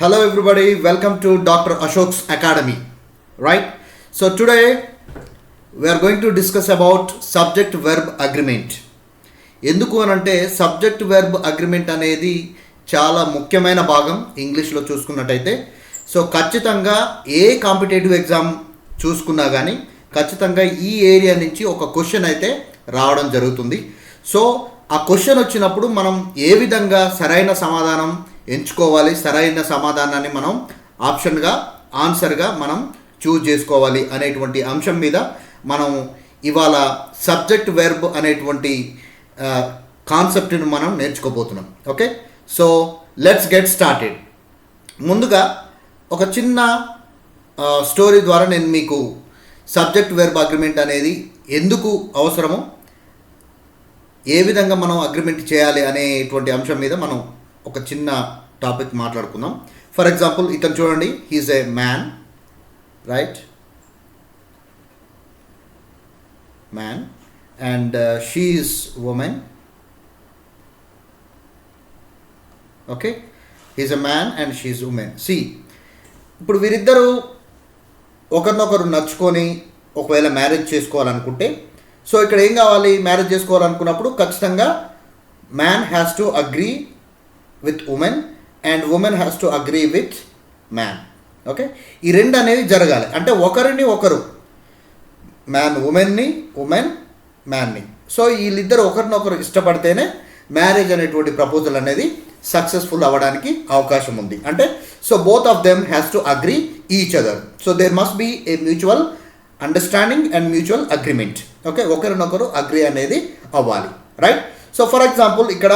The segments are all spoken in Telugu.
Hello everybody, welcome to Dr. Ashok's Academy. Right? So today we are going to discuss about subject verb agreement. ఎందుకు అని అంటే సబ్జెక్ట్ వెర్బ్ అగ్రిమెంట్ అనేది చాలా ముఖ్యమైన భాగం ఇంగ్లీష్లో చూసుకున్నట్టయితే. సో ఖచ్చితంగా ఏ కాంపిటేటివ్ ఎగ్జామ్ చూసుకున్నా కానీ ఖచ్చితంగా ఈ ఏరియా నుంచి ఒక క్వశ్చన్ అయితే రావడం జరుగుతుంది. సో ఆ క్వశ్చన్ వచ్చినప్పుడు మనం ఏ విధంగా సరైన సమాధానం ఎంచుకోవాలి, సరైన సమాధానాన్ని మనం ఆప్షన్గా ఆన్సర్గా మనం చూజ్ చేసుకోవాలి అనేటువంటి అంశం మీద మనం ఇవాళ సబ్జెక్ట్ వెర్బ్ అనేటువంటి కాన్సెప్ట్ని మనం నేర్చుకోబోతున్నాం. Okay, so let's get started. ముందుగా ఒక చిన్న స్టోరీ ద్వారా నేను మీకు సబ్జెక్ట్ వెర్బ్ అగ్రిమెంట్ అనేది ఎందుకు అవసరమో, ఏ విధంగా మనం అగ్రిమెంట్ చేయాలి అనేటువంటి అంశం మీద మనం ఒక చిన్న టాపిక్ మాట్లాడుకుందాం. ఫర్ ఎగ్జాంపుల్ ఇతను చూడండి, he's a man, right, man and she is woman. Okay, he's a man and she is woman. See, ఇప్పుడు వీరిద్దరూ ఒకరినొకరు నచ్చుకొని ఒకవేళ మ్యారేజ్ చేసుకోవాలనుకుంటే, సో ఇక్కడ ఏం కావాలి, మ్యారేజ్ చేసుకోవాలనుకున్నప్పుడు ఖచ్చితంగా man has to agree with woman and woman has to agree with man. Okay, ఈ రెండు అనేవి జరగాలి. అంటే ఒకరిని ఒకరు, మ్యాన్ ఉమెన్ని, ఉమెన్ మ్యాన్ని, సో వీళ్ళిద్దరు ఒకరినొకరు ఇష్టపడితేనే మ్యారేజ్ అనేటువంటి ప్రపోజల్ అనేది సక్సెస్ఫుల్ అవ్వడానికి అవకాశం ఉంది. అంటే so both of them has to agree each other. So there must be a mutual understanding and mutual agreement. Okay, ఒకరినొకరు అగ్రీ అనేది అవ్వాలి, రైట్. సో ఫర్ ఎగ్జాంపుల్ ఇక్కడ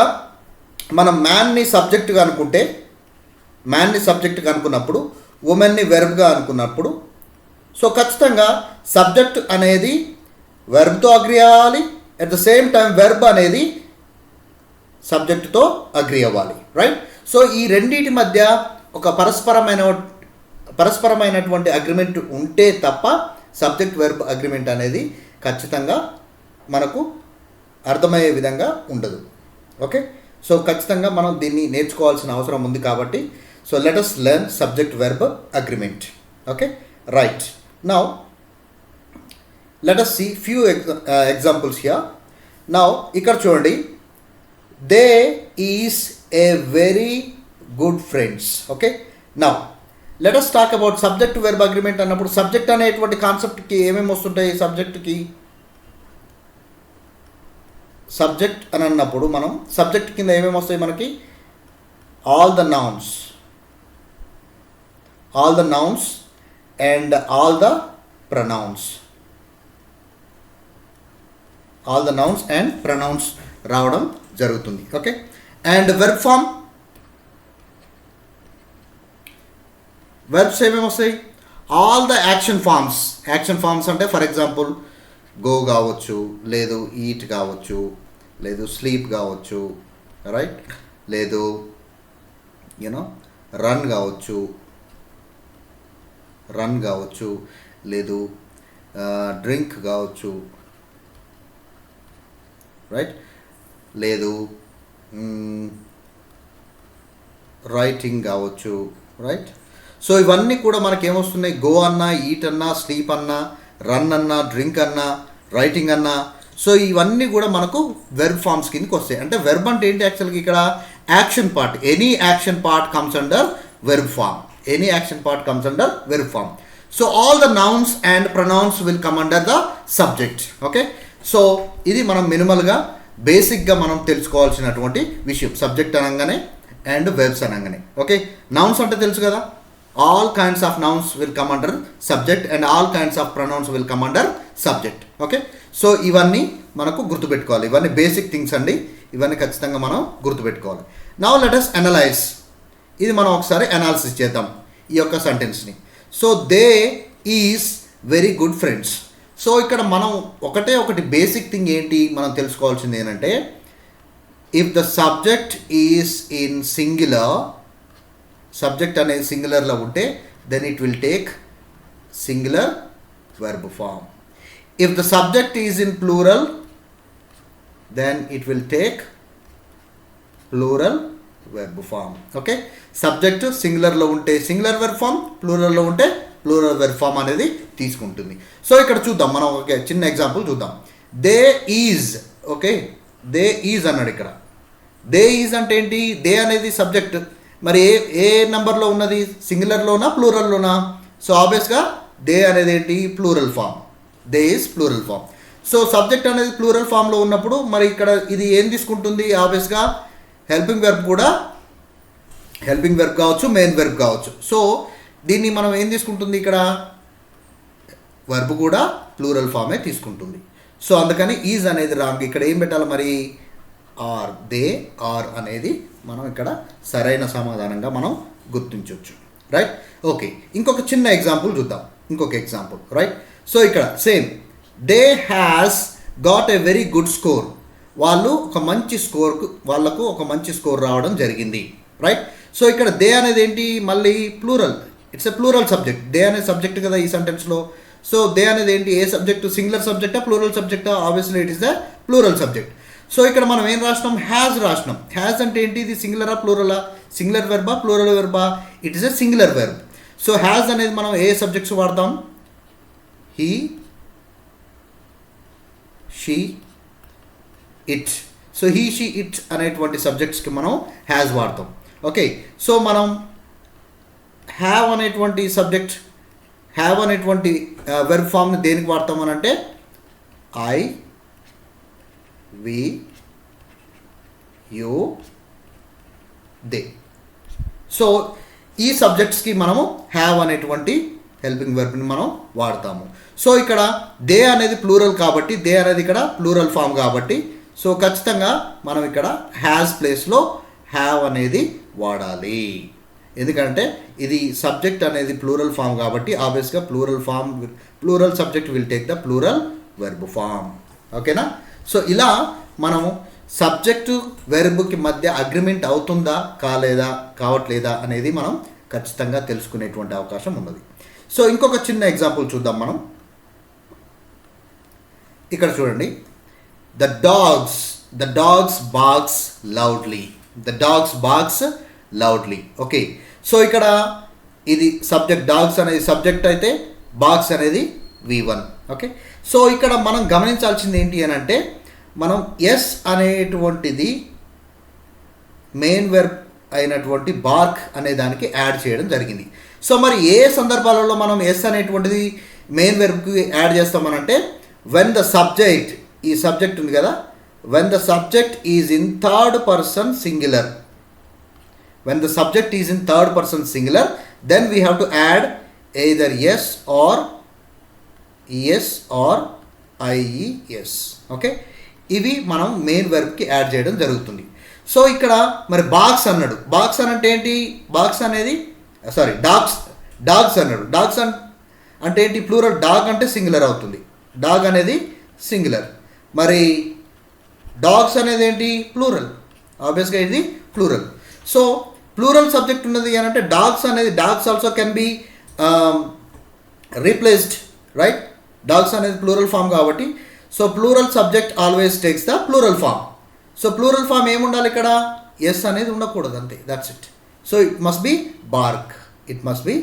మనం మ్యాన్ని సబ్జెక్ట్గా అనుకుంటే, మ్యాన్ని సబ్జెక్ట్గా అనుకున్నప్పుడు ఉమెన్ని వెర్బ్గా అనుకున్నప్పుడు, సో ఖచ్చితంగా సబ్జెక్ట్ అనేది వెర్బ్తో అగ్రీ అవ్వాలి, at the same time verb అనేది సబ్జెక్ట్తో అగ్రీ అవ్వాలి, రైట్. సో ఈ రెండింటి మధ్య ఒక పరస్పరమైనటువంటి అగ్రిమెంట్ ఉంటే తప్ప సబ్జెక్ట్ వెర్బ్ అగ్రిమెంట్ అనేది ఖచ్చితంగా మనకు అర్థమయ్యే విధంగా ఉండదు. ఓకే, సో ఖచ్చితంగా మనం దీన్ని నేర్చుకోవాల్సిన అవసరం ఉంది కాబట్టి, so let us learn subject verb agreement. Okay, right. Now let us see few examples here. Now ఇక్కడ చూడండి, they is a very good friends. Okay, now let us talk about subject verb agreement అన్నప్పుడు సబ్జెక్ట్ అనేటువంటి కాన్సెప్ట్కి ఏమేమి వస్తుంటాయి. సబ్జెక్ట్కి సబ్జెక్ట్ అని అన్నప్పుడు మనం సబ్జెక్ట్ కింద ఏమేమి వస్తాయి మనకి, all the nouns and all the pronouns, all the nouns and pronouns రావడం జరుగుతుంది. Okay, and verb form, verbs ఏమేమి వస్తాయి, ఆల్ ద యాక్షన్ ఫార్మ్స్ అంటే ఫర్ ఎగ్జాంపుల్ గో కావచ్చు, లేదు ఈట్ కావచ్చు, లేదు స్లీప్ కావచ్చు, రైట్, లేదు యూనో రన్ కావచ్చు, లేదు డ్రింక్ కావచ్చు, రైట్, లేదు రైటింగ్ కావచ్చు, రైట్. సో ఇవన్నీ కూడా మనకి ఏమొస్తున్నాయి, గో అన్నా, ఈట్ అన్నా, స్లీప్ అన్నా, రన్ అన్నా, డ్రింక్ అన్నా, రైటింగ్ అన్నా, సో ఇవన్నీ కూడా మనకు వెర్బ్ ఫార్మ్స్ కిందకి వస్తాయి. అంటే వెర్బ్ అంటే ఏంటి యాక్చువల్గా ఇక్కడ action part, any action part comes under verb form, so all the nouns and pronouns will come under the subject. Okay, so ఇది మనం మినిమల్గా బేసిక్గా మనం తెలుసుకోవాల్సినటువంటి విషయం, సబ్జెక్ట్ అనగానే అండ్ వెర్బ్స్ అనగానే. ఓకే, నౌన్స్ అంటే తెలుసు కదా, all kinds of nouns will come under subject and all kinds of pronouns will come under subject. Okay, so ఇవన్నీ మనకు గుర్తుపెట్టుకోవాలి, ఇవన్నీ బేసిక్ థింగ్స్ అండి, ఇవన్నీ ఖచ్చితంగా మనం గుర్తుపెట్టుకోవాలి. నౌ లెట్ us అనలైజ్, ఇది మనం ఒకసారి అనాలిసిస్ చేద్దాం ఈ యొక్క సెంటెన్స్ని. So they is very good friends. So ఇక్కడ మనం ఒకటి బేసిక్ థింగ్ ఏంటి మనం తెలుసుకోవాల్సింది ఏంటంటే, if the subject is in singular, subject అనేది సింగులర్లో ఉంటే then it will take singular verb form. If the subject is in plural then it will take plural verb form. Okay, subject సింగులర్లో ఉంటే సింగులర్ వెర్బ్ ఫామ్, ప్లూరల్లో ఉంటే ప్లూరల్ వెర్బ్ ఫామ్ అనేది తీసుకుంటుంది. సో ఇక్కడ చూద్దాం, మనం ఒక చిన్న ఎగ్జాంపుల్ చూద్దాం. They is. Okay, they is అన్నాడు ఇక్కడ. దే ఈజ్ అంటే ఏంటి? దే అనేది సబ్జెక్ట్. మరి ఏ నెంబర్లో ఉన్నది? సింగులర్లోనా ప్లూరల్లోనా? సో ఆబ్వియస్గా దే అనేది ఏంటి? Plural form. They is plural form. So subject అనేది ప్లూరల్ ఫామ్లో ఉన్నప్పుడు మరి ఇక్కడ ఇది ఏం తీసుకుంటుంది? ఆబ్వియస్గా హెల్పింగ్ వెర్బ్ కూడా, హెల్పింగ్ వెర్బ్ కావచ్చు, మెయిన్ వెర్బ్ కావచ్చు. సో దీన్ని మనం ఏం తీసుకుంటుంది? ఇక్కడ వర్బ్ కూడా ప్లూరల్ ఫామే తీసుకుంటుంది. సో అందుకని ఈజ్ అనేది రాంగ్. ఇక్కడ ఏం పెట్టాలి మరి? ఆర్. దే ఆర్ అనేది మనం ఇక్కడ సరైన సమాధానంగా మనం గుర్తించవచ్చు. రైట్. ఓకే, ఇంకొక చిన్న ఎగ్జాంపుల్ చూద్దాం. ఇంకొక ఎగ్జాంపుల్. రైట్. సో ఇక్కడ same, they has got a very good score. వాళ్ళకు ఒక మంచి స్కోర్ రావడం జరిగింది. రైట్. సో ఇక్కడ దే అనేది ఏంటి? మళ్ళీ plural. It's a plural subject. They అనేది సబ్జెక్ట్ కదా ఈ సెంటెన్స్లో. సో దే అనేది ఏంటి? ఏ సబ్జెక్టు? సింగులర్ సబ్జెక్టా ప్లూరల్ సబ్జెక్టా? Obviously it is the plural subject. So ఇక్కడ మనం ఏం రాసినాం? హ్యాజ్ రాసినాం. హ్యాజ్ అంటే ఏంటి? ఇది సింగులరా ప్లూరలా? సింగులర్ వెర్బా ప్లూరల్ వెర్బా? It is a singular verb. So has అనేది మనం ఏ సబ్జెక్ట్స్ వాడతాం? He, she, it. So he, she, it అనేటువంటి సబ్జెక్ట్స్కి మనం హ్యాజ్ వాడతాం. ఓకే, సో మనం హ్యావ్ అనేటువంటి సబ్జెక్ట్, హ్యావ్ అనేటువంటి వెర్బ్ ఫామ్ని దేనికి వాడతామని అంటే I, we, you, they. So ఈ సబ్జెక్ట్స్కి మనము హ్యావ్ అనేటువంటి హెల్పింగ్ వెర్బ్ని మనం వాడతాము. సో ఇక్కడ దే అనేది ప్లూరల్ కాబట్టి, దే అనేది ఇక్కడ ప్లూరల్ ఫామ్ కాబట్టి, సో ఖచ్చితంగా మనం ఇక్కడ హ్యాజ్ ప్లేస్లో హ్యావ్ అనేది వాడాలి. ఎందుకంటే ఇది సబ్జెక్ట్ అనేది ప్లూరల్ ఫామ్ కాబట్టి ఆబ్వియస్గా plural subject will take the plural verb form. ఓకేనా? సో ఇలా మనము సబ్జెక్టు వెర్బ్కి మధ్య అగ్రిమెంట్ అవుతుందా కావట్లేదా అనేది మనం ఖచ్చితంగా తెలుసుకునేటువంటి అవకాశం ఉన్నది. సో ఇంకొక చిన్న ఎగ్జాంపుల్ చూద్దాం మనం. ఇక్కడ చూడండి, the dogs barks loudly. The dogs barks loudly. Okay, so ఇక్కడ ఇది సబ్జెక్ట్, డాగ్స్ అనేది సబ్జెక్ట్ అయితే బార్క్స్ అనేది V1. ఓకే, సో ఇక్కడ మనం గమనించాల్సింది ఏంటి అని అంటే, మనం ఎస్ అనేటువంటిది మెయిన్ వెర్బ్ అయినటువంటి బార్క్ అనే దానికి యాడ్ చేయడం జరిగింది. సో మరి ఏ సందర్భాలలో మనం ఎస్ అనేటువంటిది మెయిన్ వెర్బ్కి యాడ్ చేస్తామనంటే, వెన్ ద సబ్జెక్ట్, ఈ సబ్జెక్ట్ ఉంది కదా, when the subject is in third person singular. When the subject is in third person singular, then we have to add either yes or IES. Okay, ఇవి మనం మెయిన్ వెర్బ్కి యాడ్ చేయడం జరుగుతుంది. సో ఇక్కడ మరి బాక్స్ అన్నాడు. బాక్స్ అంటే ఏంటి? బాక్స్ అనేది డాగ్స్ అన్నాడు. డాగ్స్ అంటే ఏంటి? ప్లూరల్. డాగ్ అంటే సింగులర్ అవుతుంది. డాగ్ అనేది సింగులర్. మరి డాగ్స్ అనేది ఏంటి? ప్లూరల్. ఆబ్వియస్గా ఇది ప్లూరల్. సో ప్లూరల్ సబ్జెక్ట్ ఉన్నది అని అంటే డాగ్స్ అనేది, dogs also can be replaced. Right. Dogs అనేది ప్లూరల్ ఫామ్ కాబట్టి, so plural subject always takes the plural form. So plural form ఏముండాలి ఇక్కడ? ఎస్ అనేది ఉండకూడదు, అంతే. That's it. So it must be bark. It must be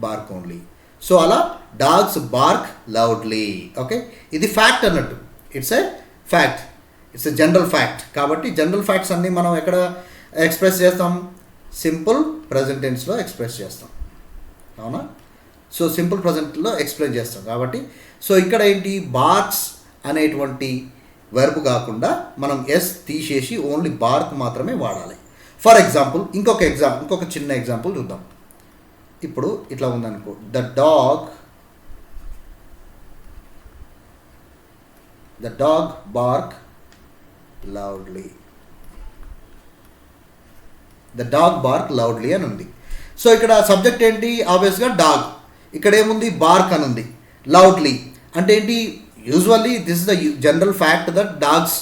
bark only. So అలా డాగ్స్ బార్క్ లౌడ్లీ. ఓకే, ఇది ఫ్యాక్ట్ అన్నట్టు. It's a fact. It's a general fact. కాబట్టి జనరల్ ఫ్యాక్ట్స్ అన్నీ మనం ఎక్కడ ఎక్స్ప్రెస్ చేస్తాం? సింపుల్ ప్రజెంట్ టెన్స్లో ఎక్స్ప్రెస్ చేస్తాం. అవునా? సో సింపుల్ ప్రజెంట్లో ఎక్స్ప్లెయిన్ చేస్తాం కాబట్టి, సో ఇక్కడ ఏంటి? బార్క్స్ అనేటువంటి వెర్బ్ కాకుండా మనం ఎస్ తీసేసి ఓన్లీ బార్క్ మాత్రమే వాడాలి. ఫర్ ఎగ్జాంపుల్ ఇంకొక చిన్న ఎగ్జాంపుల్ చూద్దాం. ఇప్పుడు ఇట్లా ఉందనుకో, the dog BARC loudly. The dog BARC loudly అని ఉంది. సో ఇక్కడ సబ్జెక్ట్ ఏంటి? ఆబ్వియస్గా డాగ్. ఇక్కడ ఏముంది? బార్క్ అని ఉంది. లౌడ్లీ అంటే ఏంటి? Usually this is the general fact that dogs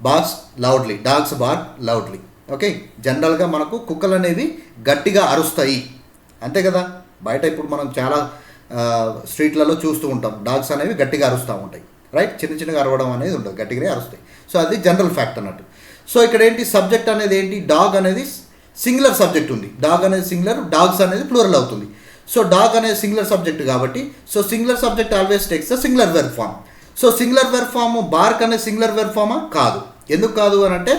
barks loudly. Dogs bark loudly. Okay, జనరల్గా మనకు కుక్కలు అనేవి గట్టిగా అరుస్తాయి, అంతే కదా. బయట ఇప్పుడు మనం చాలా స్ట్రీట్లలో చూస్తూ ఉంటాం, డాగ్స్ అనేవి గట్టిగా అరుస్తూ ఉంటాయి. రైట్. చిన్నగా అరవడం అనేది ఉండదు, గట్టిగానే అరుస్తాయి. సో అది జనరల్ ఫ్యాక్ట్ అన్నట్టు. సో ఇక్కడ ఏంటి సబ్జెక్ట్ అనేది ఏంటి, డాగ్ అనేది సింగులర్ సబ్జెక్ట్ ఉంది, డాగ్ అనేది సింగులర్, డాగ్స్ అనేది ప్లూరల్ అవుతుంది. సో డాగ్ అనేది సింగులర్ సబ్జెక్ట్ కాబట్టి so singular subject always takes the singular verb form. So singular verb form bark అనేది సింగులర్ వెర్బ్ ఫామా? కాదు. ఎందుకు కాదు అని అంటే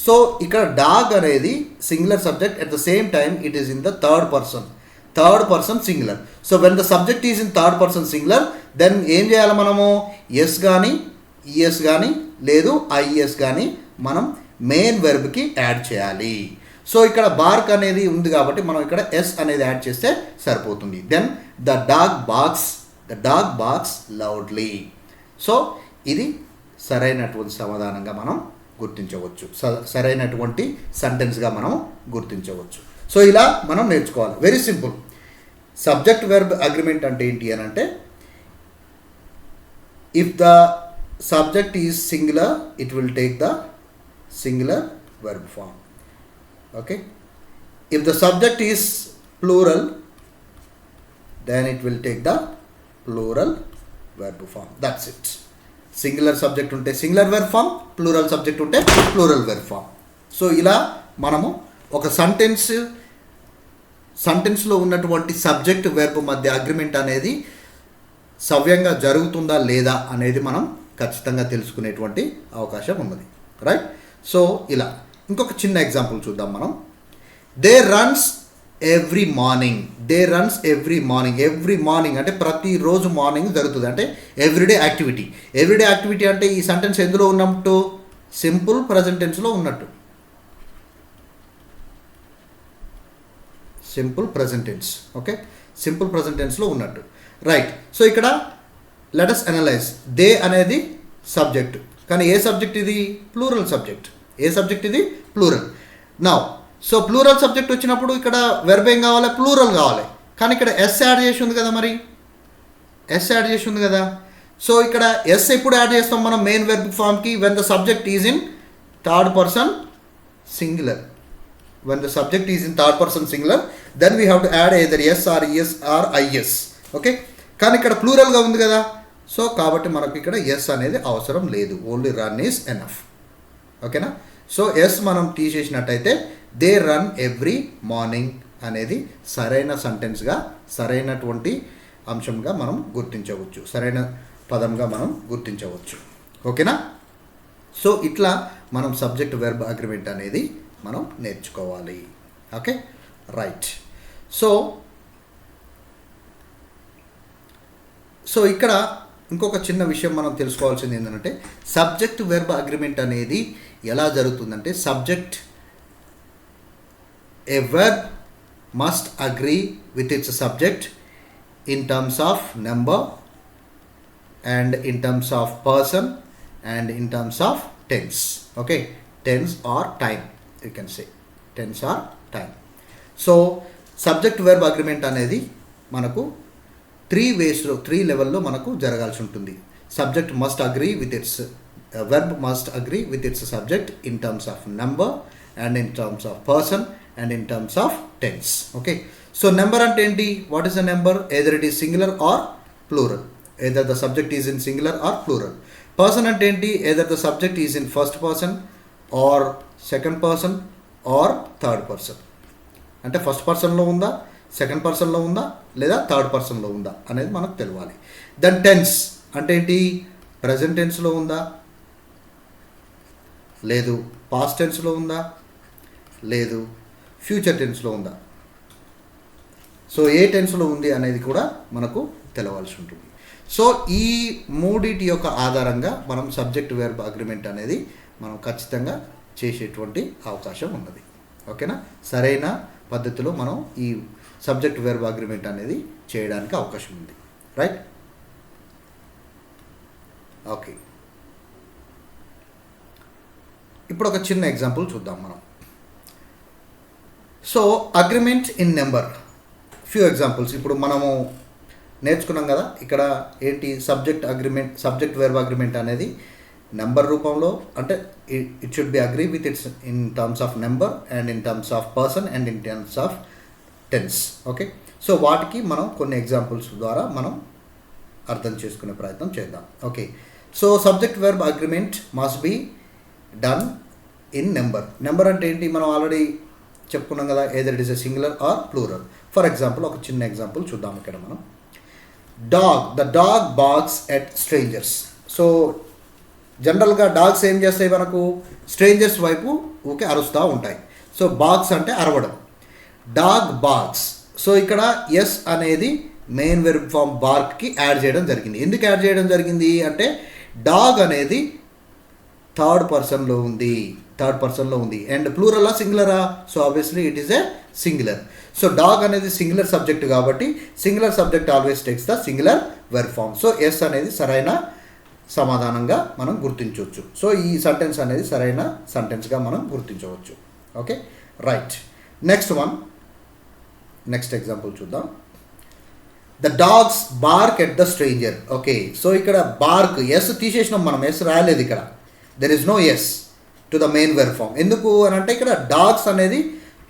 సో ఇక్కడ డాగ్ అనేది singular subject, at the same time it is in the third person singular. So when the subject is in third person singular then ఏం చేయాలి మనము, ఎస్ కానీ ఈఎస్ కానీ లేదు ఐఎస్ కానీ మనం మెయిన్ వెర్బ్కి యాడ్ చేయాలి. సో ఇక్కడ బార్క్ అనేది ఉంది కాబట్టి మనం ఇక్కడ ఎస్ అనేది యాడ్ చేస్తే సరిపోతుంది. Then the dog barks loudly. So ఇది సరైనటువంటి సమాధానంగా మనం గుర్తించవచ్చు, సరైనటువంటి సెంటెన్స్గా మనం గుర్తించవచ్చు. సో ఇలా మనం నేర్చుకోవాలి. Very simple. Subject verb agreement అంటే ఏంటి అని అంటే if the subject is singular it will take the singular verb form. Okay, if the subject is plural then it will take the plural verb form. That's it. Singular subject unte singular verb form, plural subject unte plural verb form. So ila manamu oka sentence lo ఉన్నటువంటి సబ్జెక్ట్ వెర్బ్ మధ్య అగ్రిమెంట్ అనేది సవ్యంగా జరుగుతుందా లేదా అనేది మనం ఖచ్చితంగా తెలుసుకునేటువంటి అవకాశం ఉన్నది. రైట్. సో ఇలా ఇంకొక చిన్న ఎగ్జాంపుల్ చూద్దాం మనం. They runs every morning. Every morning అంటే ప్రతిరోజు మార్నింగ్ జరుగుతుంది, అంటే ఎవ్రీడే యాక్టివిటీ అంటే ఈ సెంటెన్స్ ఎందులో ఉన్నట్టు, సింపుల్ ప్రజెంట్ టెన్స్లో ఉన్నట్టు. ఓకే, సింపుల్ ప్రజెంట్ టెన్స్లో ఉన్నట్టు. రైట్. సో ఇక్కడ లెట్ us అనలైజ్. దే అనేది సబ్జెక్ట్, కానీ ఏ సబ్జెక్ట్ ఇది, plural subject. Now so plural subject వచ్చినప్పుడు ఇక్కడ వెర్బ్ ఏం కావాలి, ప్లూరల్ కావాలి. కానీ ఇక్కడ ఎస్ యాడ్ చేసి ఉంది కదా. సో ఇక్కడ ఎస్ ఎప్పుడు యాడ్ చేస్తాం మనం మెయిన్ వెర్బ్ ఫామ్కి, when the subject is in third person singular. Then we have to add either S or ES or IS. Okay, కానీ ఇక్కడ ప్లూరల్గా ఉంది కదా, సో కాబట్టి మనకు ఇక్కడ ఎస్ అనేది అవసరం లేదు, ఓన్లీ రన్ ఈజ్ ఎనఫ్. ఓకేనా. సో ఎస్ మనం తీసేసినట్టయితే దే రన్ ఎవ్రీ మార్నింగ్ అనేది సరైన సెంటెన్స్గా, సరైనటువంటి అంశంగా మనం గుర్తించవచ్చు, సరైన పదంగా మనం గుర్తించవచ్చు. ఓకేనా. సో ఇట్లా మనం సబ్జెక్ట్ వెర్బ్ అగ్రిమెంట్ అనేది మనం నేర్చుకోవాలి. Okay, right. సో ఇక్కడ ఇంకొక చిన్న విషయం మనం తెలుసుకోవాల్సింది ఏంటంటే సబ్జెక్ట్ వెర్బ్ అగ్రిమెంట్ అనేది ఎలా జరుగుతుందంటే a verb must agree with its subject in terms of number and in terms of person and in terms of tense. Okay, tense or time, you can say tense or time. So subject verb agreement అనేది మనకు 3 waysలో 3 లెవెల్లో మనకు జరగాల్సి ఉంటుంది. Subject must agree with its verb must agree with its subject in terms of number and in terms of person and in terms of tense. Okay, so number ante enti, what is a number? Either it is singular or plural, either the subject is in singular or plural. Person ante enti, either the subject is in first person or second person or third person. అంటే ఫస్ట్ పర్సన్లో ఉందా, సెకండ్ పర్సన్లో ఉందా, లేదా థర్డ్ పర్సన్లో ఉందా అనేది మనకు తెలియాలి. దెన్ టెన్స్ అంటే ఏంటి, ప్రజెంట్ టెన్స్లో ఉందా, లేదు పాస్ట్ టెన్స్లో ఉందా, లేదు ఫ్యూచర్ టెన్స్లో ఉందా. సో ఏ టెన్స్లో ఉంది అనేది కూడా మనకు తెలవాల్సి ఉంటుంది. సో ఈ మూడిటి యొక్క ఆధారంగా మనం సబ్జెక్ట్ వెర్బ్ అగ్రిమెంట్ అనేది మనం ఖచ్చితంగా చేసేటువంటి అవకాశం ఉన్నది. ఓకేనా. సరైన పద్ధతిలో మనం ఈ సబ్జెక్ట్ వెర్బ్ అగ్రిమెంట్ అనేది చేయడానికి అవకాశం ఉంది. రైట్. ఓకే, ఇప్పుడు ఒక చిన్న ఎగ్జాంపుల్ చూద్దాం మనం. So agreement in number, few examples ఇప్పుడు మనము నేర్చుకున్నాం కదా. ఇక్కడ ఏంటి, సబ్జెక్ట్ వెర్బ్ అగ్రిమెంట్ అనేది నెంబర్ రూపంలో, అంటే it should be agree with its in terms of number and in terms of person and in terms of tense. Okay, so వాటికి మనం కొన్ని ఎగ్జాంపుల్స్ ద్వారా మనం అర్థం చేసుకునే ప్రయత్నం చేద్దాం. Okay, so subject verb agreement must be done in number అంటే ఏంటి, మనం ఆల్రెడీ చెప్పుకున్నాం కదా, either it is a singular or plural. For example ఒక చిన్న ఎగ్జాంపుల్ చూద్దాం ఇక్కడ మనం. The dog barks at strangers. So జనరల్గా డాగ్స్ ఏం చేస్తాయి, మనకు స్ట్రేంజర్స్ వైపు ఊకే అరుస్తూ ఉంటాయి. సో బార్క్స్ అంటే అరవడం. Dog barks. సో ఇక్కడ ఎస్ అనేది మెయిన్ వెర్బ్ ఫామ్ బార్క్కి యాడ్ చేయడం జరిగింది. ఎందుకు యాడ్ చేయడం జరిగింది అంటే డాగ్ అనేది థర్డ్ పర్సన్లో ఉంది అండ్ ప్లూరలా సింగులరా, so obviously it is a singular. So dog అనేది సింగులర్ సబ్జెక్ట్ కాబట్టి singular subject always takes the singular verb form. So S అనేది సరైన సమాధానంగా మనం గుర్తించవచ్చు. సో ఈ సెంటెన్స్ అనేది సరైన సెంటెన్స్గా మనం గుర్తించవచ్చు. Okay, right. నెక్స్ట్ ఎగ్జాంపుల్ చూద్దాం. The dogs bark at the stranger. Okay, so ఇక్కడ బార్క్ ఎస్ తీసేసినాం మనం, ఎస్ రాయలేదు ఇక్కడ. There is no S to the main verb form. ఎందుకు అని అంటే ఇక్కడ డాగ్స్ అనేది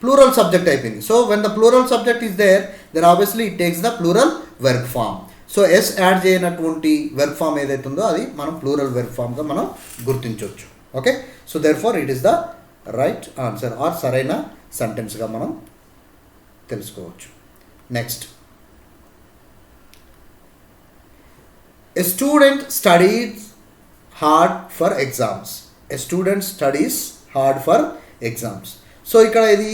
ప్లూరల్ సబ్జెక్ట్ అయిపోయింది. So when the plural subject is there, then obviously it takes the plural verb form. So S add చేయనటువంటి వెర్బ్ ఫామ్ ఏదైతే ఉందో అది మనం ప్లూరల్ వెర్బ్ ఫామ్గా మనం గుర్తించవచ్చు. Okay, so therefore it is the right answer or సరైన సెంటెన్స్గా మనం తెలుసుకోవచ్చు. Next, a student studies hard for exams. A student studies hard for exams. So ఇక్కడ ఇది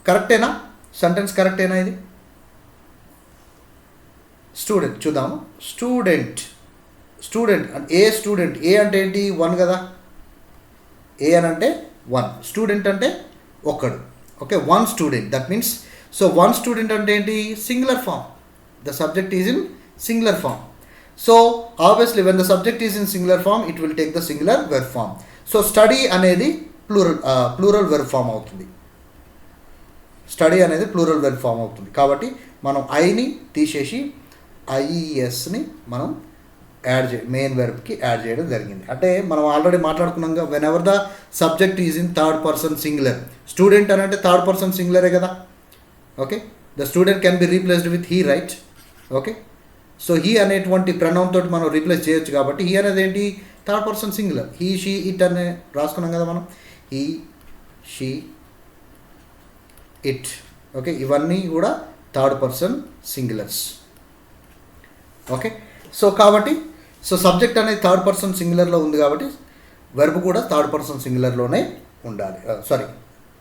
కరెక్టేనా, సెంటెన్స్ కరెక్టేనా ఇది? స్టూడెంట్ చూద్దాము. స్టూడెంట్ ఏ అంటే ఏంటి, వన్ కదా. ఏ అని అంటే వన్, స్టూడెంట్ అంటే ఒక్కడు. Okay, one student, that means so one student అంటే ఏంటి, singular form. The subject is in singular form. So obviously when the subject is in singular form it will take the singular verb form. So study అనేది ప్లూరల్ వెర్బ్ ఫామ్ అవుతుంది. స్టడీ అనేది ప్లూరల్ వెర్బ్ ఫామ్ అవుతుంది. కాబట్టి మనం ఐని తీసేసి ఐఈఎస్ని మనం మెయిన్ వెర్బ్కి యాడ్ చేయడం జరిగింది. అంటే మనం ఆల్రెడీ మాట్లాడుకున్నాం కదా, when ever the subject is in third person singular. Student అని అంటే థర్డ్ పర్సన్ సింగులరే కదా. Okay, the student can be replaced with he, right? Okay, so he అనేటువంటి ప్రనౌన్ తోటి మనం రీప్లేస్ చేయొచ్చు. కాబట్టి హీ అనేది ఏంటి, third person singular. He, she, it అనే రాసుకున్నాం కదా మనం. He, she, it. ఓకే, ఇవన్నీ కూడా third person singulars. Okay, so కాబట్టి సో సబ్జెక్ట్ అనేది థర్డ్ పర్సన్ సింగులర్లో ఉంది కాబట్టి వెర్బ్ కూడా థర్డ్ పర్సన్ సింగులర్లోనే ఉండాలి.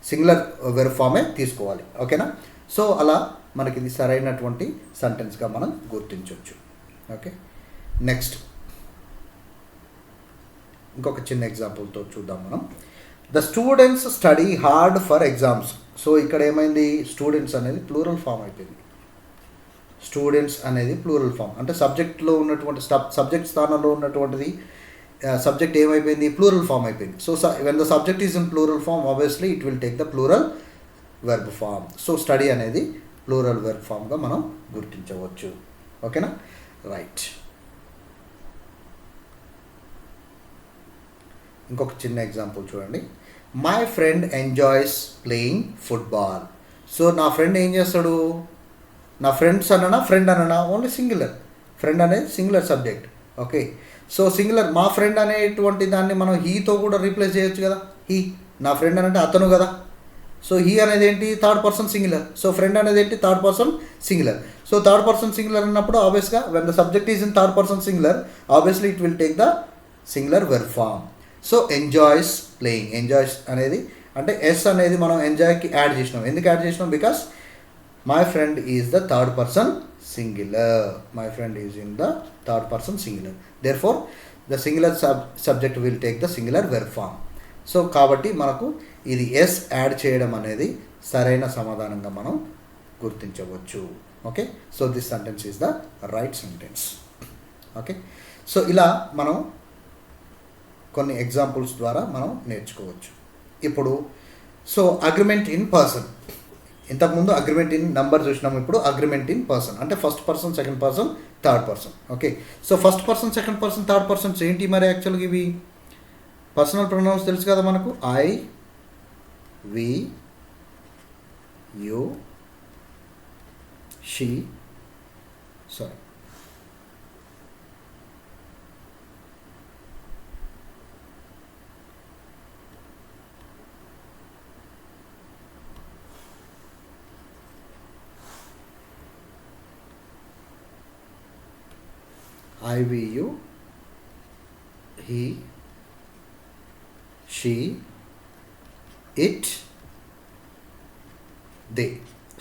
సింగులర్ వెర్బ్ ఫామే తీసుకోవాలి. ఓకేనా? సో అలా మనకి ఇది సరైనటువంటి సెంటెన్స్గా మనం గుర్తించవచ్చు. ఓకే, నెక్స్ట్ ఇంకొక చిన్న ఎగ్జాంపుల్తో చూద్దాం మనం. The students study hard for exams. So ఇక్కడ ఏమైంది, స్టూడెంట్స్ అనేది ప్లూరల్ ఫామ్ అయిపోయింది. స్టూడెంట్స్ అనేది ప్లూరల్ ఫామ్ అంటే సబ్జెక్ట్లో ఉన్నటువంటి సబ్జెక్ట్ స్థానంలో ఉన్నటువంటిది సబ్జెక్ట్ ఏమైపోయింది, ప్లూరల్ ఫామ్ అయిపోయింది. So when the subject is in plural form obviously it will take the plural verb form. So study అనేది ప్లూరల్ వెర్బ్ ఫామ్గా మనం గుర్తించవచ్చు. ఓకేనా? రైట్. ఇంకొక చిన్న ఎగ్జాంపుల్ చూడండి. My friend enjoys playing football. So నా ఫ్రెండ్ ఏం చేస్తాడు, నా ఫ్రెండ్స్ అననా ఫ్రెండ్ అననా, ఓన్లీ సింగులర్. ఫ్రెండ్ అనేది singular subject. Okay, so singular మా ఫ్రెండ్ అనేటువంటి దాన్ని మనం హీతో కూడా రీప్లేస్ చేయొచ్చు కదా. హీ, నా ఫ్రెండ్ అంటే అతను కదా. సో హీ అనేది ఏంటి, third person singular. So friend అనేది ఏంటి, third person singular. So third person singular అన్నప్పుడు ఆబ్వియస్గా when the subject is in third person singular obviously it will take the singular verb form. So enjoys playing. Enjoys అనేది అంటే ఎస్ అనేది మనం ఎంజాయ్కి యాడ్ చేసినాం. ఎందుకు యాడ్ చేసినాం, because my friend is the third person singular. My friend is in the third person singular. Therefore the singular subject will take the singular verb form. So కాబట్టి మనకు ఇది ఎస్ యాడ్ చేయడం అనేది సరైన సమాధానంగా మనం గుర్తించవచ్చు. Okay, so this sentence is the right sentence. Okay, so ఇలా మనం కొన్ని ఎగ్జాంపుల్స్ ద్వారా మనం నేర్చుకోవచ్చు. ఇప్పుడు సో అగ్రిమెంట్ ఇన్ పర్సన్. ఇంతకుముందు అగ్రిమెంట్ ఇన్ నంబర్ చూసినాము, ఇప్పుడు అగ్రిమెంట్ ఇన్ పర్సన్ అంటే first person, second person, third person. Okay, so first person, second person, third persons ఏంటి మరి యాక్చువల్గా ఇవి? పర్సనల్ ప్రొనౌన్స్ తెలుసు కదా మనకు, I, we, you, she, sorry IVU, he, she, it, they.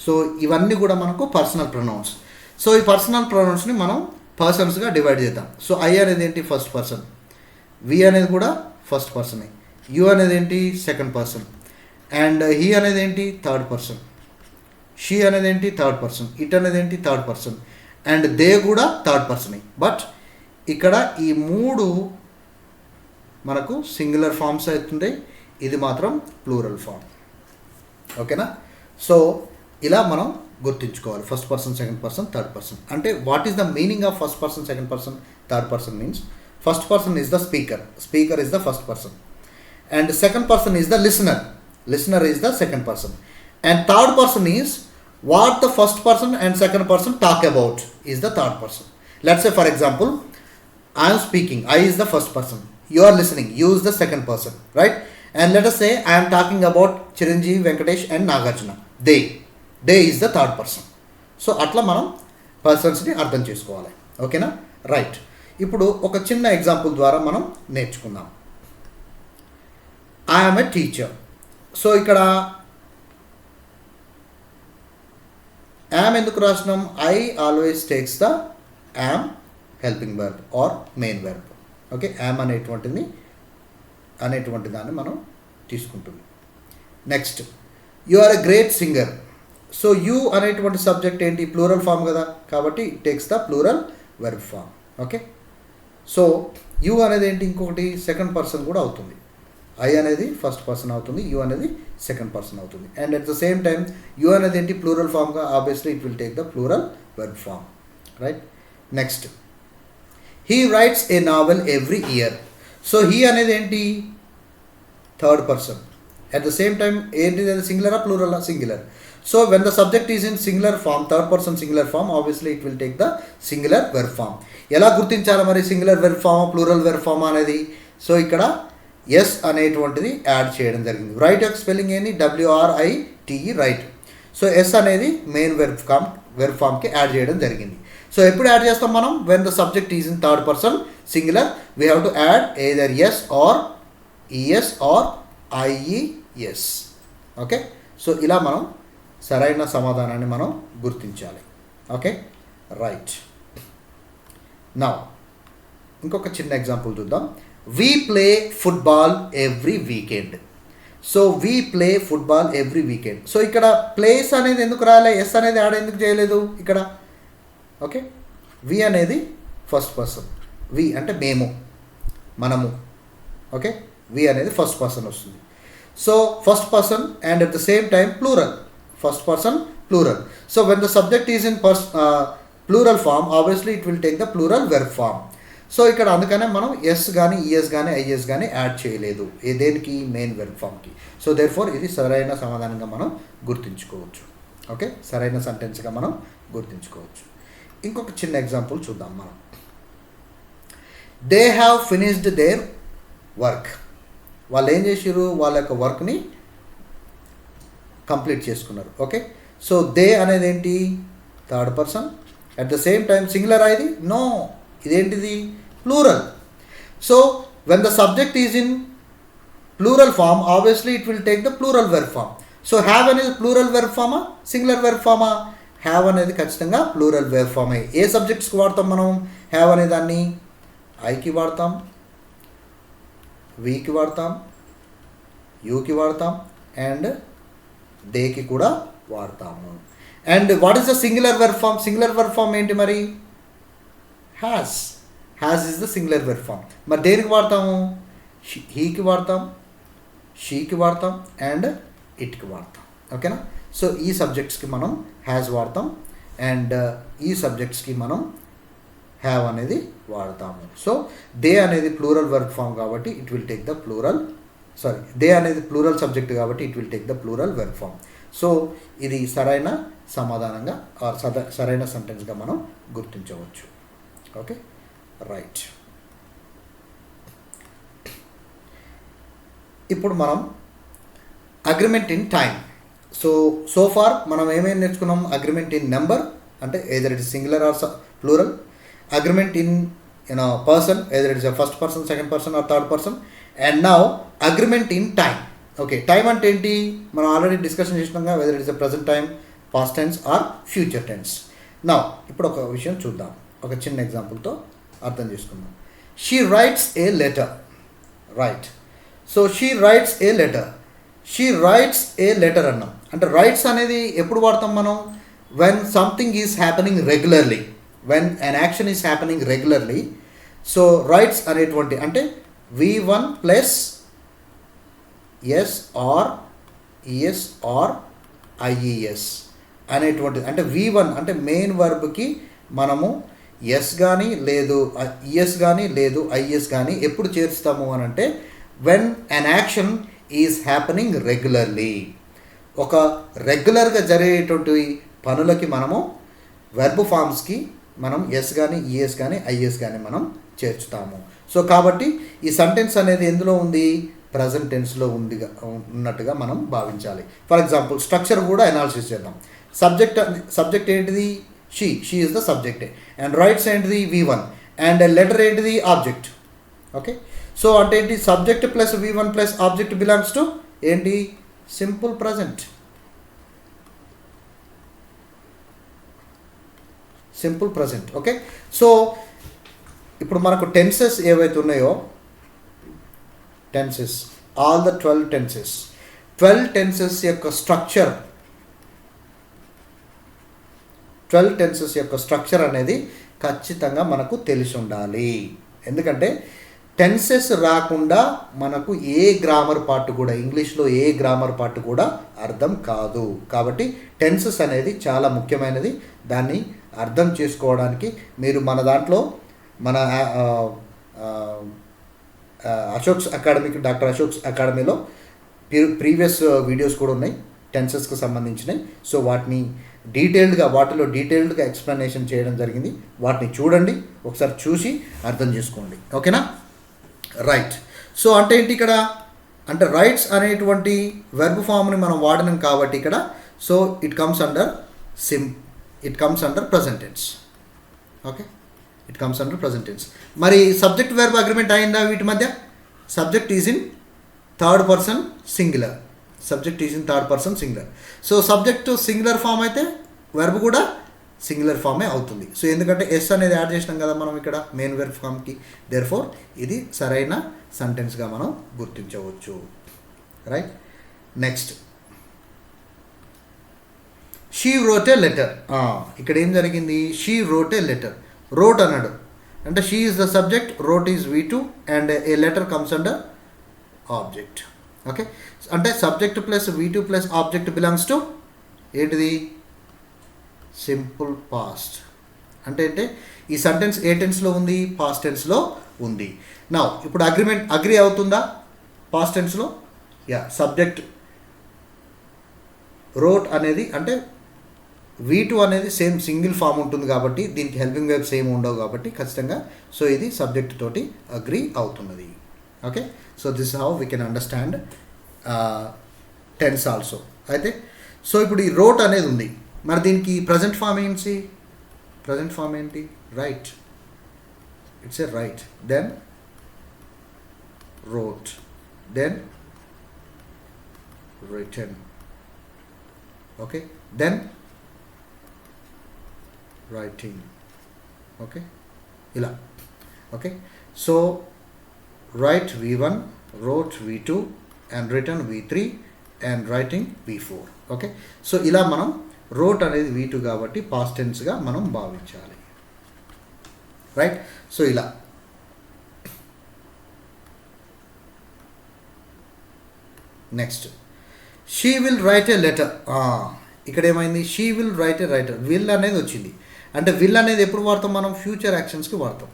So ఇవన్నీ కూడా మనకు పర్సనల్ ప్రొనౌన్స్. సో ఈ పర్సనల్ ప్రొనౌన్స్ని మనం పర్సన్స్గా డివైడ్ చేద్దాం. సో ఐ అనేది ఏంటి, ఫస్ట్ పర్సన్. వి అనేది కూడా ఫస్ట్ పర్సనే. యు అనేది ఏంటి, సెకండ్ పర్సన్. అండ్ హీ అనేది ఏంటి, థర్డ్ పర్సన్. షీ అనేది ఏంటి, థర్డ్ పర్సన్. ఇట్ అనేది ఏంటి, థర్డ్ పర్సన్. అండ్ దే కూడా థర్డ్ పర్సనే. బట్ ఇక్కడ ఈ మూడు మనకు సింగులర్ ఫామ్స్ అవుతుండే, ఇది మాత్రం ప్లూరల్ ఫామ్. ఓకేనా? సో ఇలా మనం గుర్తుంచుకోవాలి. First person, second person, third person. అంటే what is the meaning of first person, second person, third person means first person is the speaker, speaker is the first person. And second person is the listener, listener is the second person. And third person is what the first person and second person talk about is the third person. Let's say for example, I am speaking, I is the first person. You are listening, you is the second person, right? And let us say I am talking about Chiranjeevi, Venkatesh and Nagarjuna. They is the third person. So అట్లా మనం పర్సన్స్ని అర్థం చేసుకోవాలి. ఓకేనా? రైట్. ఇప్పుడు ఒక చిన్న ఎగ్జాంపుల్ ద్వారా మనం నేర్చుకుందాం. I am a teacher. So ఇక్కడ am ఎందుకు రాసినాం? I always takes the am helping verb or main verb. Okay, am అనేటువంటి దాన్ని మనం తీసుకుంటుంది. Next, you are a great singer. So you అనేటువంటి సబ్జెక్ట్ ఏంటి, ప్లూరల్ ఫామ్ కదా, కాబట్టి it takes the plural verb form. Okay, so you అనేది ఏంటి, ఇంకొకటి సెకండ్ పర్సన్ కూడా అవుతుంది. ఐ అనేది ఫస్ట్ పర్సన్ అవుతుంది, యూ అనేది సెకండ్ పర్సన్ అవుతుంది. And at the same time you అనేది ఏంటి, ప్లూరల్ ఫామ్గా, obviously it will take the plural verb form. Right. Next, he writes a novel every year. So he అనేది ఏంటి, third person. At the same time ఏంటి, సింగులరా plural, singular. So when the subject is in singular form, third person singular form, obviously it will take the singular verb form. ఎలా గుర్తించాలి మరి singular verb form, plural verb form అనేది? సో ఇక్కడ ఎస్ అనేటువంటిది యాడ్ చేయడం జరిగింది. రైట్ యొక్క స్పెల్లింగ్ ఏంటి, WRITE, రైట్. సో ఎస్ అనేది మెయిన్ వెర్బ్ ఫామ్కి యాడ్ చేయడం జరిగింది. సో ఎప్పుడు యాడ్ చేస్తాం మనం, when the subject is in third person singular, we have to add either S or ES or IES. Okay, so ఇలా మనం సరైన సమాధానాన్ని మనం గుర్తించాలి. Okay, right. నౌ ఇంకొక చిన్న ఎగ్జాంపుల్ చూద్దాం. We play football every weekend. So we play football every weekend. So ఇక్కడ ప్లేస్ అనేది ఎందుకు రాలే, ఎస్ అనేది యాడ్ ఎందుకు చేయలేదు ఇక్కడ? ఓకే, వి అనేది ఫస్ట్ పర్సన్, వి అంటే మేము, మనము. ఓకే, వి అనేది ఫస్ట్ పర్సన్ వస్తుంది. So first person and at the same time plural, first person plural. So when the subject is in plural form, obviously it will take the plural verb form. So ఇక్కడ అందుకనే మనం ఎస్ కానీ ఈఎస్ కానీ ఐఎస్ కానీ యాడ్ చేయలేదు, దేనికి, మెయిన్ వెర్బ్ ఫామ్కి. సో దేర్ ఫోర్ ఇది సరైన సమాధానంగా మనం గుర్తుంచుకోవచ్చు. ఓకే, సరైన సెంటెన్స్గా మనం గుర్తుంచుకోవచ్చు. ఇంకొక చిన్న ఎగ్జాంపుల్ చూద్దాం మనం. They have finished their work. వాళ్ళు ఏం చేసారు, వాళ్ళ యొక్క వర్క్ని కంప్లీట్ చేసుకున్నారు. ఓకే, సో దే అనేది ఏంటి, third person. At the same time singular ఇది, నో, ఇదేంటిది, plural. So when the subject is in plural form, obviously it will take the plural verb form. So have అనేది ప్లూరల్ వెర్బ్ ఫామా, సింగులర్ వెర్బ్ ఫామా? హ్యావ్ అనేది ఖచ్చితంగా ప్లూరల్ వెర్బ్ ఫామ్. ఏ సబ్జెక్ట్స్కి వాడతాం మనం హ్యావ్ అనే దాన్ని? ఐకి వాడతాం, వీకి వాడతాం, యూకి వాడతాం, అండ్ దేకి కూడా వాడతాము. And what is the singular verb form? Singular verb form ఏంటి మరి? Has. Has is the singular verb form. మరి దేనికి వాడతాము? హీకి వాడతాం, షీకి వాడతాం, అండ్ ఇట్కి వాడతాం. ఓకేనా? సో ఈ సబ్జెక్ట్స్కి మనం హ్యాస్ వాడతాం, అండ్ ఈ సబ్జెక్ట్స్కి మనం హ్యావ్ అనేది వాడతాము. సో దే అనేది ప్లూరల్ వర్బ్ ఫామ్ కాబట్టి it will take the plural, sorry, they అనేది ప్లూరల్ సబ్జెక్ట్ కాబట్టి it will take the plural verb form. So ఇది సరైన సమాధానంగా సరైన సెంటెన్స్గా మనం గుర్తించవచ్చు. Okay, right. ఇప్పుడు మనం agreement in time. So far మనం ఏమేమి నేర్చుకున్నాం? అగ్రిమెంట్ ఇన్ నెంబర్, అంటే either it is singular or plural. Agreement in person, either it is a first person, second person or third person. And now agreement in time. Okay, time అంటే ఏంటి, మనం ఆల్రెడీ డిస్కషన్ చేసినాం కదా, whether it is a present time, past tense or future tense. Now ఇప్పుడు ఒక విషయం చూద్దాం, ఒక చిన్న ఎగ్జాంపుల్తో అర్థం చేసుకుందాం. She writes a letter, right. So she writes a letter, she writes a letter అన్నాం. అంటే రైట్స్ అనేది ఎప్పుడు వాడతాం మనం, when something is happening regularly, when an action is happening regularly. So writes అనేటువంటి అంటే V1 plus S or ES or IES అనేటువంటిది. అంటే V1 అంటే మెయిన్ వర్బ్కి మనము ఎస్ కానీ లేదు ఈఎస్ కానీ లేదు ఐఎస్ కానీ ఎప్పుడు చేరుస్తాము అని అంటే when an action is happening regularly. ఒక రెగ్యులర్గా జరిగేటువంటి పనులకి మనము వెర్బ్ ఫామ్స్కి మనం ఎస్ కానీ ఈఎస్ కానీ ఐఎస్ కానీ మనం చేర్చుతాము. సో కాబట్టి ఈ సెంటెన్స్ అనేది ఎందులో ఉంది, ప్రజెంట్ టెన్స్లో ఉన్నట్టుగా మనం భావించాలి. ఫర్ ఎగ్జాంపుల్ స్ట్రక్చర్ కూడా అనాలిసిస్ చేద్దాం. సబ్జెక్ట్ ఏంటిది, she is the subject, and writes ఏంటిది V1, అండ్ లెటర్ ఏంటిది ఆబ్జెక్ట్. ఓకే, సో అంటే ఏంటి, subject plus V1 plus object belongs to ఏంటి, simple present. Simple present. Okay, so ఇప్పుడు మనకు టెన్సెస్ ఏవైతే ఉన్నాయో, tenses, all the 12 tenses, 12 tenses యొక్క స్ట్రక్చర్, 12 టెన్సెస్ యొక్క స్ట్రక్చర్ అనేది ఖచ్చితంగా మనకు తెలిసి ఉండాలి. ఎందుకంటే టెన్సెస్ రాకుండా మనకు ఏ గ్రామర్ పార్ట్ కూడా, ఇంగ్లీష్లో ఏ గ్రామర్ పార్ట్ కూడా అర్థం కాదు. కాబట్టి టెన్సెస్ అనేది చాలా ముఖ్యమైనది. దాన్ని అర్థం చేసుకోవడానికి మీరు మన దాంట్లో మన అశోక్స్ అకాడమీకి, డాక్టర్ అశోక్స్ అకాడమీలో ప్రీవియస్ వీడియోస్ కూడా ఉన్నాయి టెన్సెస్కి సంబంధించినవి. సో వాటిలో డీటెయిల్డ్గా ఎక్స్ప్లెనేషన్ చేయడం జరిగింది. వాటిని చూడండి, ఒకసారి చూసి అర్థం చేసుకోండి. ఓకేనా, రైట్. సో అంటే ఏంటి ఇక్కడ, అంటే రైట్స్ అనేటువంటి వెర్బ్ ఫామ్ని మనం వాడినాం కాబట్టి ఇక్కడ, so it comes under present tense. Okay, it comes under present tense. మరి సబ్జెక్ట్ వెర్బ్ అగ్రిమెంట్ అయిందా వీటి మధ్య? Subject is in third person singular, subject is in third person singular. So subject singular form అయితే వెర్బ్ కూడా సింగులర్ ఫామే అవుతుంది. సో ఎందుకంటే ఎస్ అనేది యాడ్ చేసినాం కదా మనం ఇక్కడ మెయిన్ వెర్బ్ ఫామ్కి, దేర్ఫోర్ ఇది సరైన సెంటెన్స్గా మనం గుర్తించవచ్చు. Right, next she wrote a letter. ఇక్కడ ఏం జరిగింది, she wrote a letter, wrote అన్నాడు అంటే she is the subject, wrote is V2 and a letter comes under object. Okay, అంటే subject plus V2 plus object belongs to ఏంటిది, సింపుల్ పాస్ట్. అంటే ఈ సెంటెన్స్ ఏ టెన్స్లో ఉంది, పాస్ట్ టెన్స్లో ఉంది. నా ఇప్పుడు అగ్రి అవుతుందా పాస్ట్ టెన్స్లో? యా, సబ్జెక్ట్ రోట్ అనేది అంటే V2 అనేది సేమ్ సింగిల్ ఫామ్ ఉంటుంది కాబట్టి దీనికి హెల్పింగ్ వెర్బ్స్ సేమ్ ఉండవు కాబట్టి ఖచ్చితంగా సో ఇది సబ్జెక్ట్ తోటి అగ్రి అవుతున్నది. Okay, so this how we can understand tense also. అయితే సో ఇప్పుడు ఈ రోట్ అనేది ఉంది, మరి దీనికి ప్రజెంట్ ఫామ్ ఏంటి, ప్రజెంట్ ఫామ్ ఏంటి, write. It's a write, then wrote, then written. Okay, then writing. Okay, ఇలా. Okay, so write V1, wrote V2 and written V3 and writing V4. Okay, so ఇలా మనం wrote అనేది V2 కాబట్టి పాస్ట్ టెన్స్గా మనం భావించాలి. రైట్, సో ఇలా. Next she will write A letter. ఇక్కడ ఏమైంది, she will write A writer, will అనేది వచ్చింది. అంటే విల్ అనేది ఎప్పుడు వాడతాం మనం, ఫ్యూచర్ యాక్షన్స్కి వాడతాం,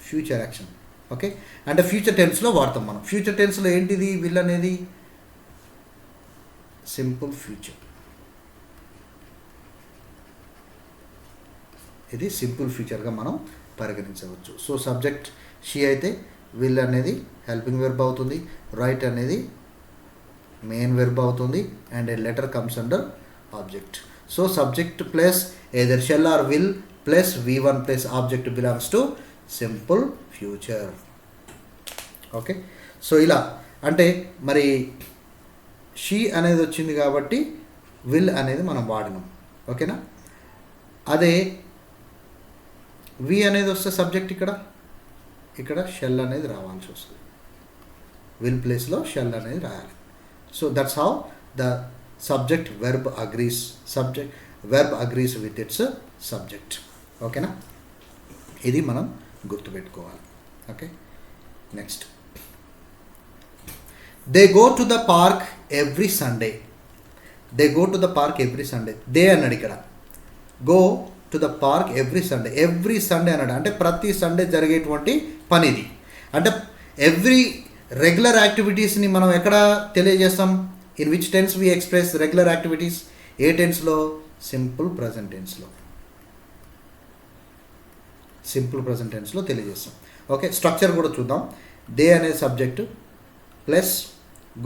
ఫ్యూచర్ యాక్షన్. ఓకే, అంటే ఫ్యూచర్ టెన్స్లో వాడతాం మనం. ఫ్యూచర్ టెన్స్లో ఏంటిది విల్ అనేది, సింపుల్ ఫ్యూచర్. ఇది సింపుల్ ఫ్యూచర్గా మనం పరిగణించవచ్చు. సో సబ్జెక్ట్ షీ అయితే విల్ అనేది హెల్పింగ్ వెర్బ్ అవుతుంది, రైట్ అనేది మెయిన్ వెర్బ్ అవుతుంది, and a letter comes under object. So subject plus either shall or will plus V1 plus object belongs to simple future. Okay, so ఇలా అంటే మరి షీ అనేది వచ్చింది కాబట్టి విల్ అనేది మనం వాడినాం. ఓకేనా, అదే వి అనేది వస్తే సబ్జెక్ట్ ఇక్కడ షెల్ అనేది రావాల్సి వస్తుంది. విల్ ప్లేస్లో షెల్ అనేది రాయాలి. So that's how the subject verb agrees with its subject. ఓకేనా, ఇది మనం గుర్తుపెట్టుకోవాలి. Okay, next, they go to the park every Sunday. They go to the park every Sunday. They అన్నాడు ఇక్కడ, go to the park every Sunday అన్నాడు. అంటే ప్రతి సండే జరిగేటువంటి పని ఇది. అంటే ఎవ్రీ రెగ్యులర్ యాక్టివిటీస్ని మనం ఎక్కడ తెలియజేస్తాం? In which tense we express regular activities? ఏ టెన్స్లో? సింపుల్ ప్రజెంట్ టెన్స్లో. సింపుల్ ప్రజెంట్ టెన్స్లో తెలియజేస్తాం. ఓకే, స్ట్రక్చర్ కూడా చూద్దాం. దే అనేది సబ్జెక్టు ప్లస్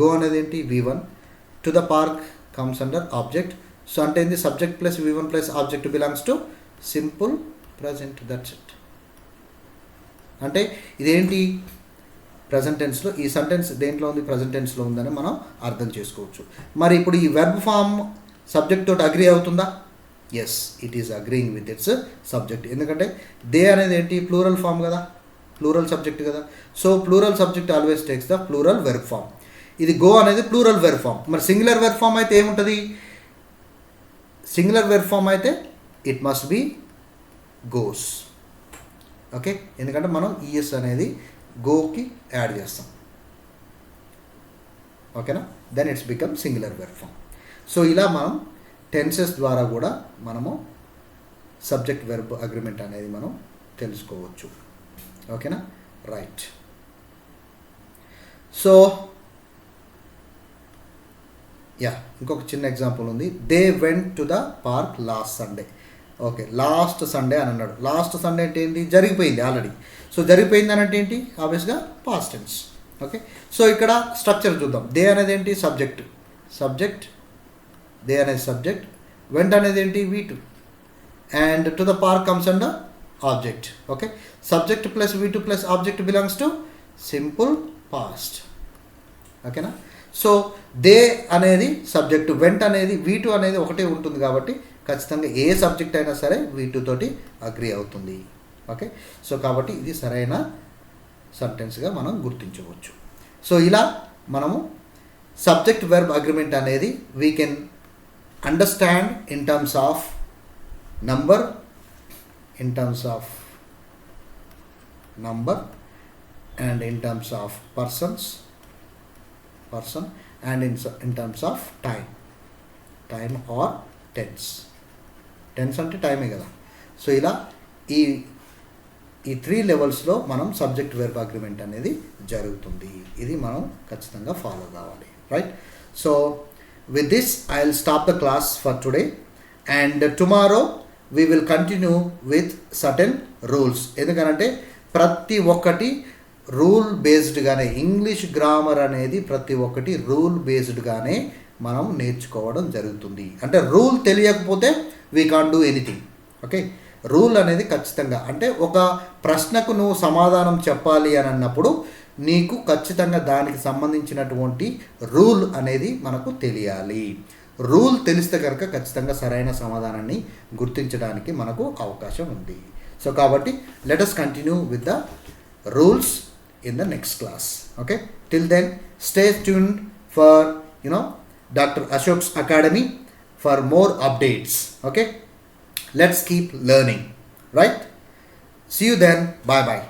గో అనేది ఏంటి? V1. To the park comes under object. So అంటే ఏంటి? Subject plus V1 plus object belongs to simple present. That's it. అంటే ఇదేంటి? ప్రజెంట్ టెన్స్లో. ఈ సెంటెన్స్ దేంట్లో ఉంది? ప్రజెంట్ టెన్స్లో ఉందని మనం అర్థం చేసుకోవచ్చు. మరి ఇప్పుడు ఈ వెర్బ్ ఫామ్ సబ్జెక్ట్ తోటి అగ్రీ అవుతుందా? Yes, it is agreeing with its subject. ఎందుకంటే దే అనేది ఏంటి? ప్లూరల్ ఫామ్ కదా, ప్లూరల్ సబ్జెక్ట్ కదా. So plural subject always takes the plural verb form. ఇది గో అనేది ప్లూరల్ వెర్బ్ ఫామ్. మరి సింగులర్ వెర్బ్ ఫామ్ అయితే ఏముంటుంది? సింగులర్ వెర్బ్ ఫామ్ అయితే it must be goes. Okay, ఎందుకంటే మనం ఈఎస్ అనేది గోకి యాడ్ చేస్తాం. ఓకేనా, then it's become singular verb form. So ఇలా మనం టెన్సెస్ ద్వారా కూడా మనము సబ్జెక్ట్ వెర్బ్ అగ్రిమెంట్ అనేది మనం తెలుసుకోవచ్చు. ఓకేనా, రైట్. సో ఇంకొక చిన్న ఎగ్జాంపుల్ ఉంది. They went to the park last Sunday. Okay, last Sunday అని అన్నాడు. లాస్ట్ సండే అంటే ఏంటి? జరిగిపోయింది ఆల్రెడీ. సో జరిగిపోయింది అని అంటే ఏంటి? ఆబ్వియస్గా పాస్ట్ టెన్స్. ఓకే, సో ఇక్కడ స్ట్రక్చర్ చూద్దాం. దే అనేది ఏంటి? సబ్జెక్ట్. దే అనేది సబ్జెక్ట్. వెంట్ అనేది ఏంటి? V2. And to the park comes under object. Okay, subject plus V2 plus object belongs to simple past. ఓకేనా, సో దే అనేది సబ్జెక్టు, వెంట్ అనేది V2 అనేది ఒకటే ఉంటుంది కాబట్టి ఖచ్చితంగా ఏ సబ్జెక్ట్ అయినా సరే V2 తోటి అగ్రీ అవుతుంది. ఓకే, సో కాబట్టి ఇది సరైన సెంటెన్స్గా మనం గుర్తించవచ్చు. సో ఇలా మనము సబ్జెక్ట్ వెర్బ్ అగ్రిమెంట్ అనేది we can understand in terms of number and in terms of person and in terms of time or tense అంటే టైమే కదా. సో ఇలా ఈ 3 లెవెల్స్లో మనం సబ్జెక్ట్ వెర్బ్ అగ్రిమెంట్ అనేది జరుగుతుంది. ఇది మనం ఖచ్చితంగా ఫాలో కావాలి, right? So with this I will stop the class for today and tomorrow we will continue with certain rules. ఎందుకంటే ప్రతి ఒక్కటి రూల్ బేస్డ్గానే, ఇంగ్లీష్ గ్రామర్ అనేది ప్రతి ఒక్కటి రూల్ బేస్డ్గానే మనం నేర్చుకోవడం జరుగుతుంది. అంటే రూల్ తెలియకపోతే we can't do anything. Okay, rule అనేది ఖచ్చితంగా, అంటే ఒక ప్రశ్నకు నువ్వు సమాధానం చెప్పాలి అని అన్నప్పుడు నీకు ఖచ్చితంగా దానికి సంబంధించినటువంటి రూల్ అనేది మనకు తెలియాలి. రూల్ తెలిస్తే కనుక ఖచ్చితంగా సరైన సమాధానాన్ని గుర్తించడానికి మనకు అవకాశం ఉంది. సో కాబట్టి let us continue with the rules in the next class. Okay, till then stay tuned for Dr. Ashok's Academy for more updates. Okay, let's keep learning, right? See you then. Bye bye.